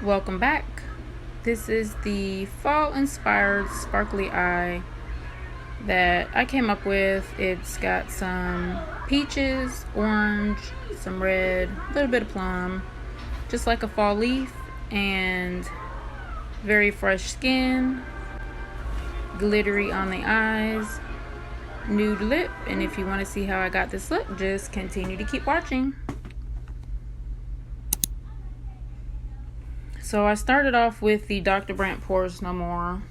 Welcome back. This is the fall inspired sparkly eye that I came up with. It's got some peaches, orange, some red, a little bit of plum, just like a fall leaf, and very fresh skin, glittery on the eyes, nude lip. And if you want to see how I got this look, just continue to keep watching. So I started off with the Dr. Brandt Pores No More.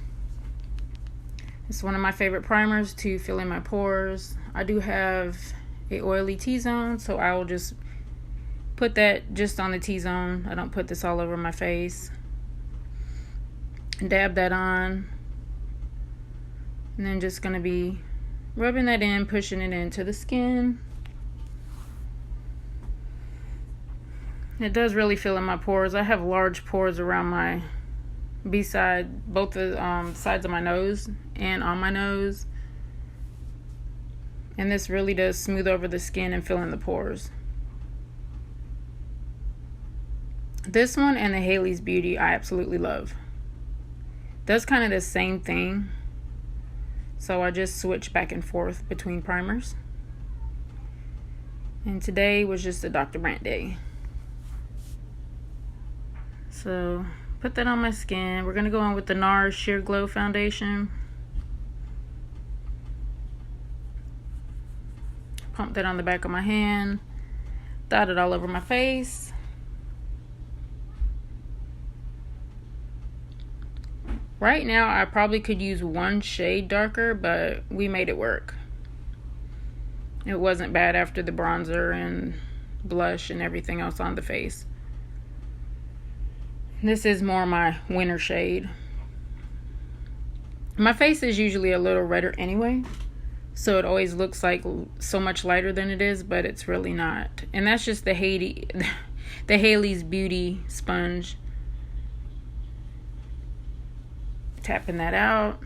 It's one of my favorite primers to fill in my pores. I do have a oily T-zone, so I will just put that just on the T-zone. I don't put this all over my face. Dab that on. And then just going to be rubbing that in, pushing it into the skin. It does really fill in my pores. I have large pores around my both the sides of my nose and on my nose. And this really does smooth over the skin and fill in the pores. This one and the Haley's Beauty I absolutely love. Does kind of the same thing. So I just switch back and forth between primers. And today was just a Dr. Brandt day. So put that on my skin. We're going to go on with the Nars Sheer Glow Foundation. Pump that on the back of my hand. Dot it all over my face. Right now I probably could use one shade darker, but we made it work. It wasn't bad after the bronzer and blush and everything else on the face. This is more my winter shade. My face is usually a little redder anyway, so it always looks like so much lighter than it is, but it's really not. And that's just the Haley's Beauty sponge. Tapping that out,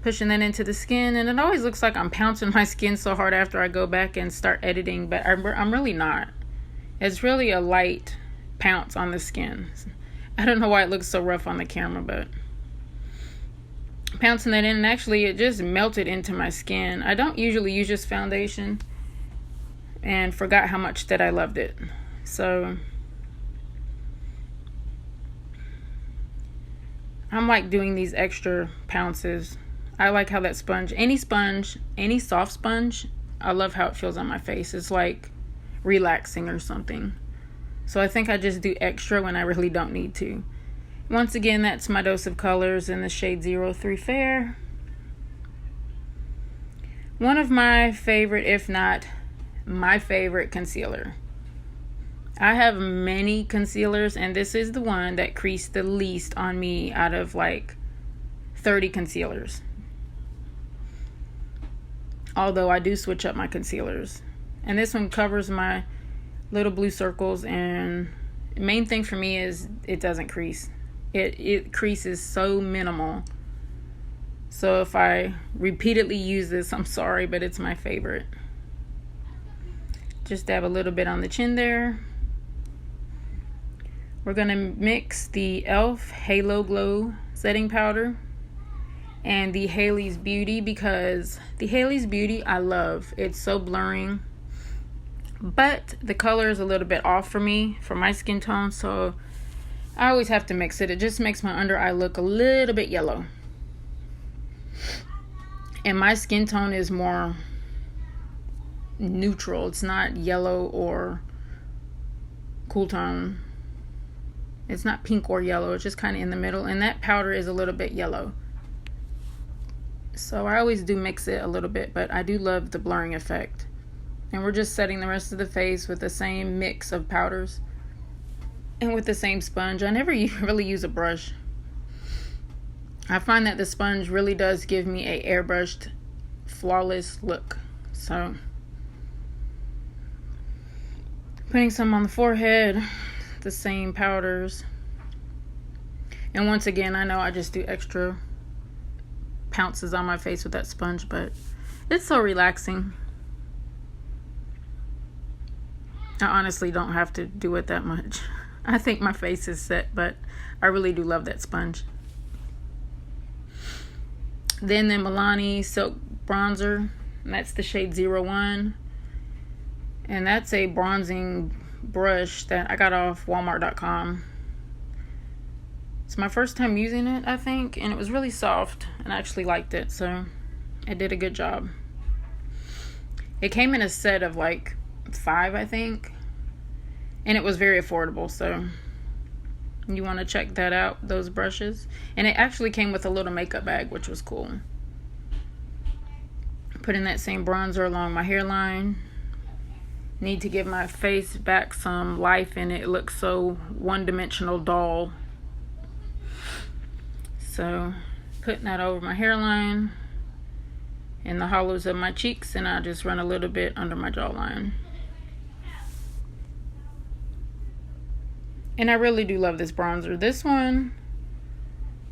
pushing that into the skin, and it always looks like I'm pouncing my skin so hard after I go back and start editing, but I'm really not. It's really a light pounce on the skin. I don't know why it looks so rough on the camera, but pouncing that in, and actually it just melted into my skin. I don't usually use this foundation and forgot how much that I loved it. So I'm like doing these extra pounces. I like how that sponge, any soft sponge, I love how it feels on my face. It's like relaxing or something. So I think I just do extra when I really don't need to. Once again, that's my dose of colors in the shade 03 Fair. One of my favorite, if not my favorite concealer. I have many concealers, and this is the one that creased the least on me out of like 30 concealers. Although I do switch up my concealers. And this one covers my little blue circles, and the main thing for me is it doesn't crease. It creases so minimal. So if I repeatedly use this, I'm sorry, but it's my favorite. Just dab a little bit on the chin there. We're going to mix the e.l.f. Halo Glow setting powder and the Haley's Beauty, because the Haley's Beauty I love. It's so blurring, but the color is a little bit off for me, for my skin tone, so I always have to mix it. It just makes my under eye look a little bit yellow. And my skin tone is more neutral. It's not yellow or cool tone. It's not pink or yellow. It's just kind of in the middle. And that powder is a little bit yellow. So I always do mix it a little bit, but I do love the blurring effect. And we're just setting the rest of the face with the same mix of powders and with the same sponge. I never really use a brush. I find that the sponge really does give me a airbrushed, flawless look. So putting some on the forehead, the same powders. And once again, I know I just do extra pounces on my face with that sponge, but it's so relaxing. I honestly don't have to do it that much. I think my face is set, but I really do love that sponge. Then the Milani Silk Bronzer, and that's the shade 01. And that's a bronzing brush that I got off Walmart.com. It's my first time using it, I think, and it was really soft, and I actually liked it, so it did a good job. It came in a set of like 5, I think, and it was very affordable, so you want to check that out, those brushes. And it actually came with a little makeup bag, which was cool. Putting that same bronzer along my hairline. Need to give my face back some life in it. It looks so one-dimensional dull. So putting that over my hairline and the hollows of my cheeks, and I just run a little bit under my jawline. And I really do love this bronzer. This one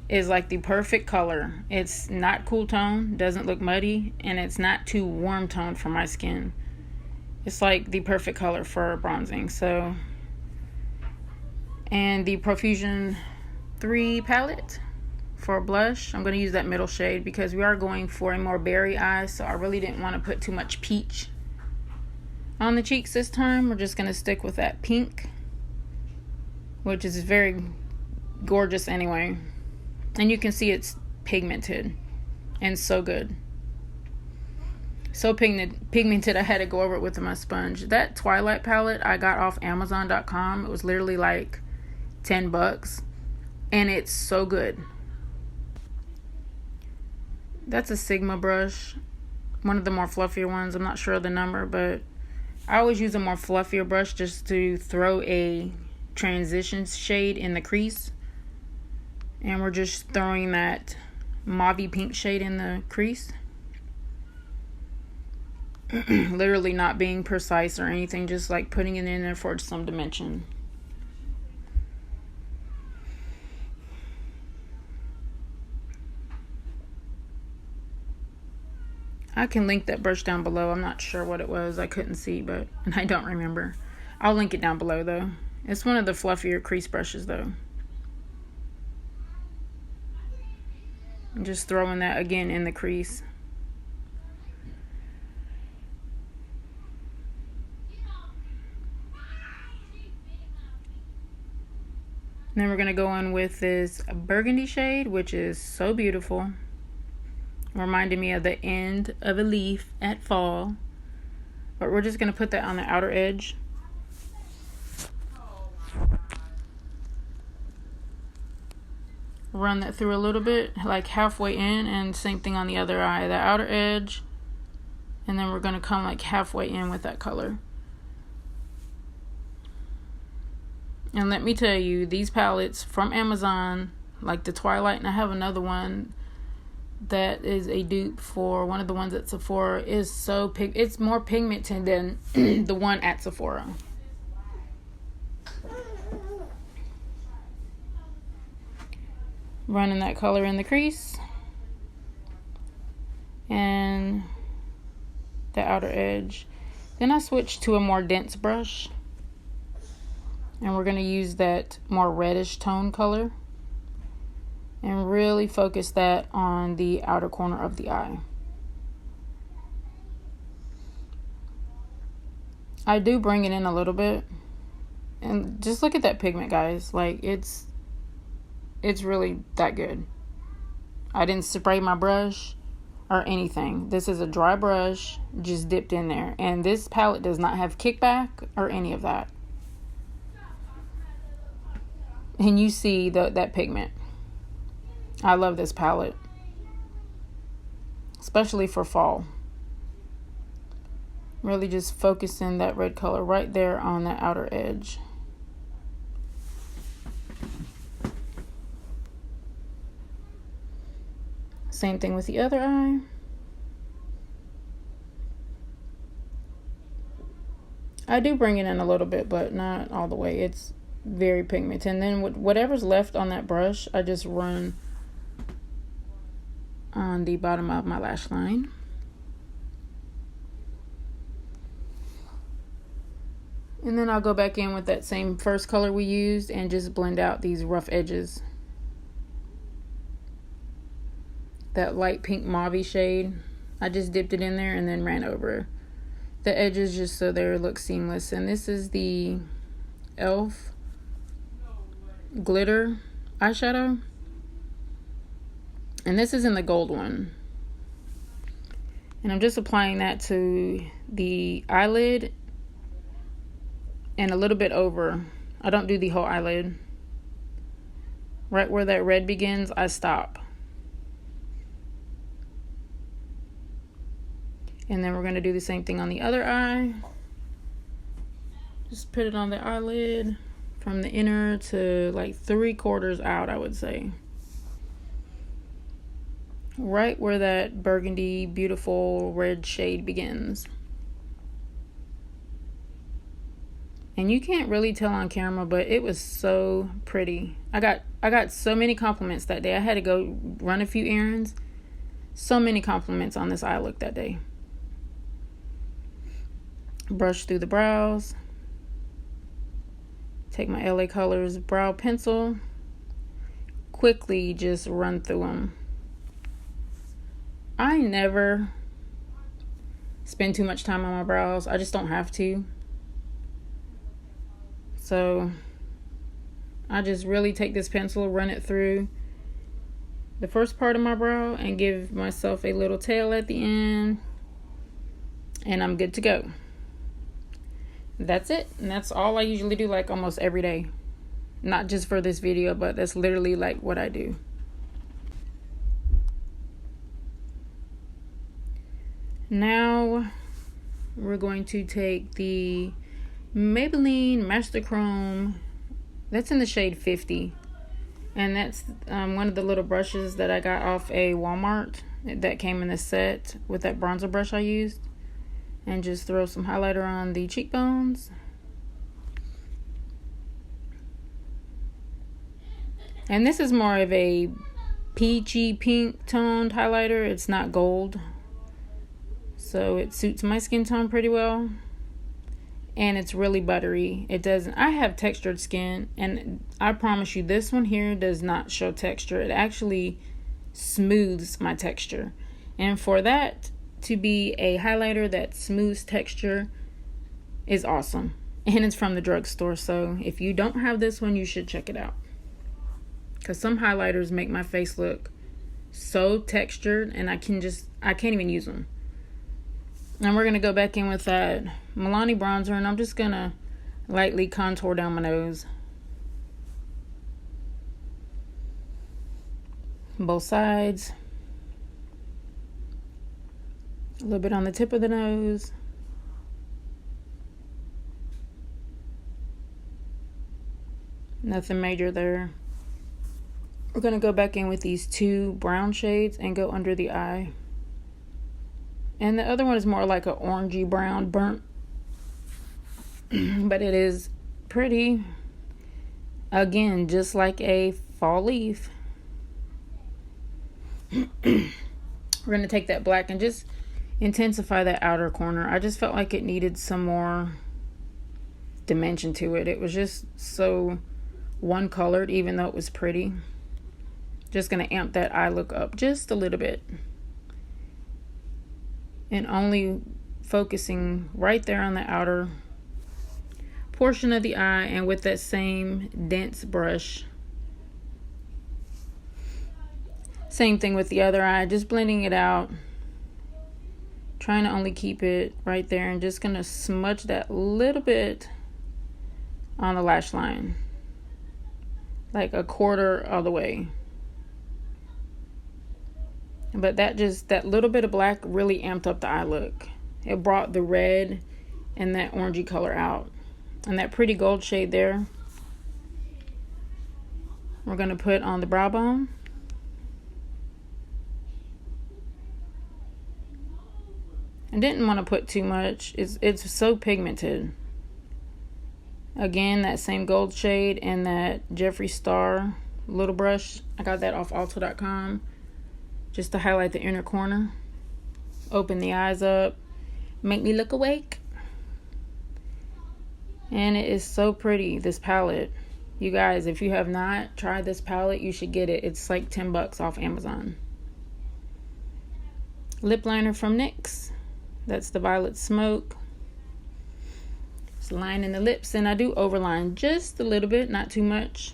is like the perfect color. It's not cool tone, doesn't look muddy, and it's not too warm tone for my skin. It's like the perfect color for bronzing. So, and the Profusion 3 palette for blush, I'm going to use that middle shade because we are going for a more berry eye, so I really didn't want to put too much peach on the cheeks this time. We're just going to stick with that pink, which is very gorgeous anyway. And you can see it's pigmented and so good. So pigmented, I had to go over it with my sponge. That Twilight palette I got off Amazon.com. It was literally like $10, and it's so good. That's a Sigma brush, one of the more fluffier ones. I'm not sure of the number, but I always use a more fluffier brush just to throw a transition shade in the crease. And we're just throwing that mauvey pink shade in the crease. Literally not being precise or anything, just like putting it in there for some dimension. I can link that brush down below. I'm not sure what it was. I couldn't see, and I don't remember. I'll link it down below though. It's one of the fluffier crease brushes though. I'm just throwing that again in the crease. Then we're going to go in with this burgundy shade, which is so beautiful. Reminding me of the end of a leaf at fall. But we're just going to put that on the outer edge. Run that through a little bit, like halfway in, and same thing on the other eye, the outer edge. And then we're going to come like halfway in with that color. And let me tell you, these palettes from Amazon, like the Twilight, and I have another one that is a dupe for one of the ones at Sephora, is so it's more pigmented than the one at Sephora. Running that color in the crease and the outer edge. Then I switched to a more dense brush. And we're going to use that more reddish tone color and really focus that on the outer corner of the eye. I do bring it in a little bit. And just look at that pigment, guys. Like, it's really that good. I didn't spray my brush or anything. This is a dry brush just dipped in there. And this palette does not have kickback or any of that. And you see that pigment. I love this palette, especially for fall. Really just focusing that red color right there on the outer edge. Same thing with the other eye. I do bring it in a little bit, but not all the way. It's very pigmented. And then whatever's left on that brush, I just run on the bottom of my lash line. And then I'll go back in with that same first color we used and just blend out these rough edges. That light pink mauve shade, I just dipped it in there and then ran over the edges just so they look seamless. And this is the e.l.f. glitter eyeshadow. And this is in the gold one. And I'm just applying that to the eyelid and a little bit over. I don't do the whole eyelid. Right where that red begins, I stop. And then we're going to do the same thing on the other eye. Just put it on the eyelid from the inner to like 3/4 out, I would say. Right where that burgundy, beautiful red shade begins. And you can't really tell on camera, but it was so pretty. I got so many compliments that day. I had to go run a few errands. So many compliments on this eye look that day. Brush through the brows. Take my LA Colors brow pencil. Quickly just run through them. I never spend too much time on my brows. I just don't have to. So I just really take this pencil, run it through the first part of my brow and give myself a little tail at the end. And I'm good to go. That's it. And that's all I usually do, like almost every day. Not just for this video, but that's literally like what I do. Now we're going to take the Maybelline Master Chrome. That's in the shade 50. And that's one of the little brushes that I got off a Walmart that came in the set with that bronzer brush I used. And just throw some highlighter on the cheekbones. And this is more of a peachy pink toned highlighter. It's not gold. So it suits my skin tone pretty well. And it's really buttery. It doesn't, I have textured skin, and I promise you this one here does not show texture. It actually smooths my texture. And for that to be a highlighter that smooths texture is awesome. And it's from the drugstore, so if you don't have this one, you should check it out. Because some highlighters make my face look so textured, and I can't even use them. And we're going to go back in with that Milani bronzer, and I'm just going to lightly contour down my nose. Both sides. A little bit on the tip of the nose. Nothing major there. We're going to go back in with these two brown shades and go under the eye. And the other one is more like an orangey brown burnt. But it is pretty. Again, just like a fall leaf. We're going to take that black and just intensify that outer corner. I just felt like it needed some more dimension to it. It was just so one colored, even though it was pretty. Just going to amp that eye look up just a little bit. And only focusing right there on the outer portion of the eye, and with that same dense brush. Same thing with the other eye, just blending it out. Trying to only keep it right there, and just going to smudge that little bit on the lash line. Like 1/4 of the way. But that little bit of black really amped up the eye look. It brought the red and that orangey color out. And that pretty gold shade there, we're going to put on the brow bone. I didn't want to put too much. It's so pigmented. Again, that same gold shade and that Jeffree Star little brush. I got that off Ulta.com. Just to highlight the inner corner. Open the eyes up. Make me look awake. And it is so pretty, this palette. You guys, if you have not tried this palette, you should get it. It's like 10 bucks off Amazon. Lip liner from NYX. That's the Violet Smoke. Just lining the lips, and I do overline just a little bit, not too much.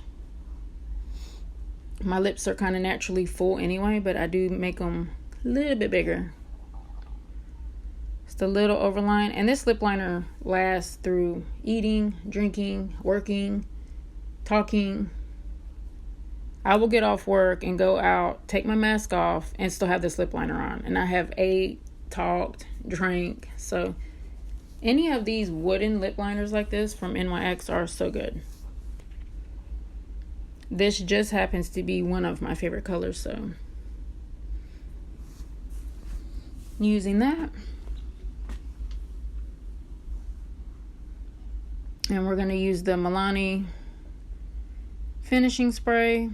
My lips are kind of naturally full anyway, but I do make them a little bit bigger. Just a little overline. And this lip liner lasts through eating, drinking, working, talking. I will get off work and go out, take my mask off, and still have this lip liner on. And I have ate, talked, drank. So any of these wooden lip liners like this from NYX are so good. This just happens to be one of my favorite colors, so using that. And we're going to use the Milani finishing spray.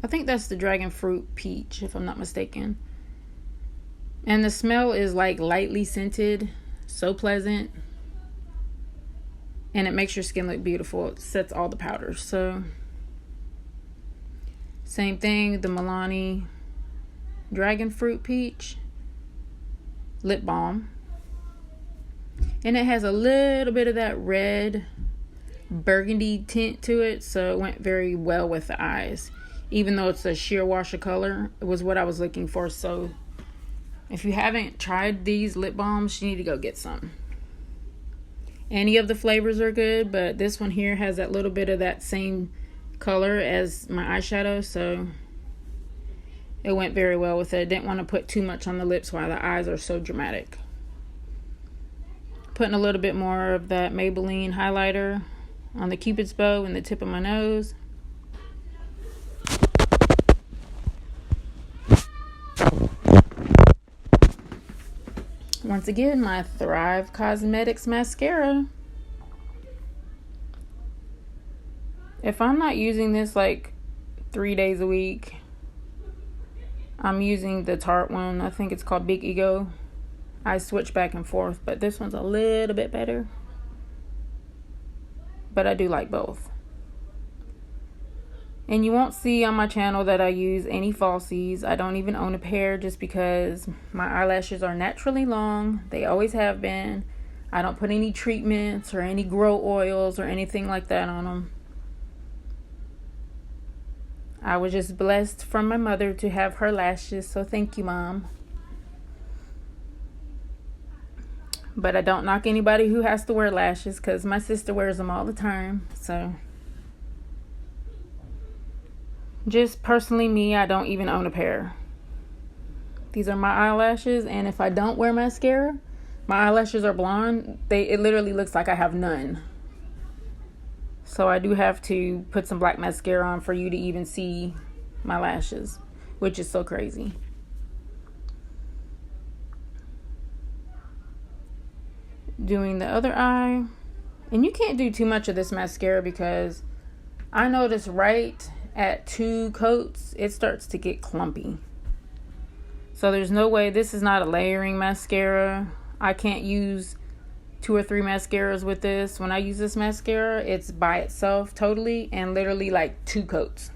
I think that's the Dragon Fruit Peach, if I'm not mistaken. And the smell is like lightly scented, so pleasant. And it makes your skin look beautiful. It sets all the powders, so same thing, the Milani Dragon Fruit Peach lip balm. And it has a little bit of that red burgundy tint to it, so it went very well with the eyes. Even though it's a sheer wash of color, it was what I was looking for. So if you haven't tried these lip balms, you need to go get some. Any of the flavors are good, but this one here has that little bit of that same color as my eyeshadow, so it went very well with it. Didn't want to put too much on the lips while the eyes are so dramatic. Putting a little bit more of that Maybelline highlighter on the Cupid's bow and the tip of my nose. Once again, my Thrive Cosmetics mascara. If I'm not using this like 3 days a week, I'm using the Tarte one. I think it's called Big Ego. I switch back and forth, but this one's a little bit better. But I do like both. And you won't see on my channel that I use any falsies. I don't even own a pair just because my eyelashes are naturally long. They always have been. I don't put any treatments or any grow oils or anything like that on them. I was just blessed from my mother to have her lashes, so thank you, Mom. But I don't knock anybody who has to wear lashes because my sister wears them all the time. So just personally me, I don't even own a pair. These are my eyelashes, and if I don't wear mascara, my eyelashes are blonde. It literally looks like I have none. So I do have to put some black mascara on for you to even see my lashes, which is so crazy. Doing the other eye. And you can't do too much of this mascara because I noticed right at 2 coats, it starts to get clumpy. So there's no way, this is not a layering mascara. I can't use 2 or 3 mascaras with this. When I use this mascara, it's by itself totally and literally like 2 coats.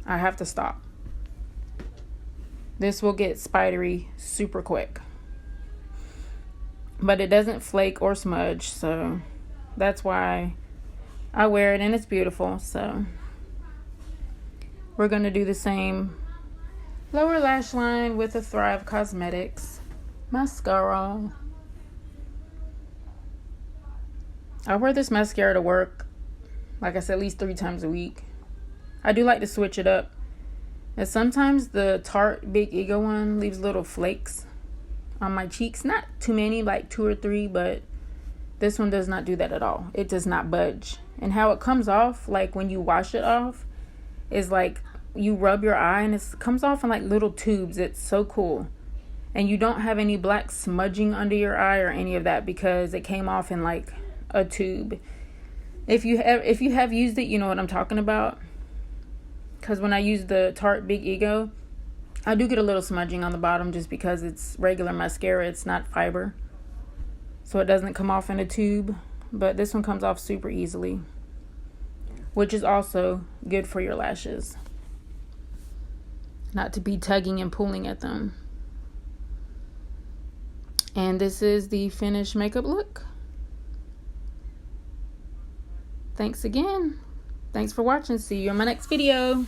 I have to stop. This will get spidery super quick. But it doesn't flake or smudge, so that's why I wear it, and it's beautiful. So we're going to do the same lower lash line with the Thrive Cosmetics mascara. I wear this mascara to work, like I said, at least 3 times a week. I do like to switch it up. And sometimes the Tarte Big Ego one leaves little flakes on my cheeks. Not too many, like 2 or 3, but this one does not do that at all. It does not budge. And how it comes off, like when you wash it off, is like you rub your eye and it comes off in like little tubes. It's so cool. And you don't have any black smudging under your eye or any of that because it came off in like a tube. If you have used it, you know what I'm talking about. Because when I use the Tarte Big Ego, I do get a little smudging on the bottom just because it's regular mascara. It's not fiber, so it doesn't come off in a tube. but this one comes off super easily, which is also good for your lashes. Not to be tugging and pulling at them. And this is the finished makeup look. Thanks again. Thanks for watching. See you in my next video.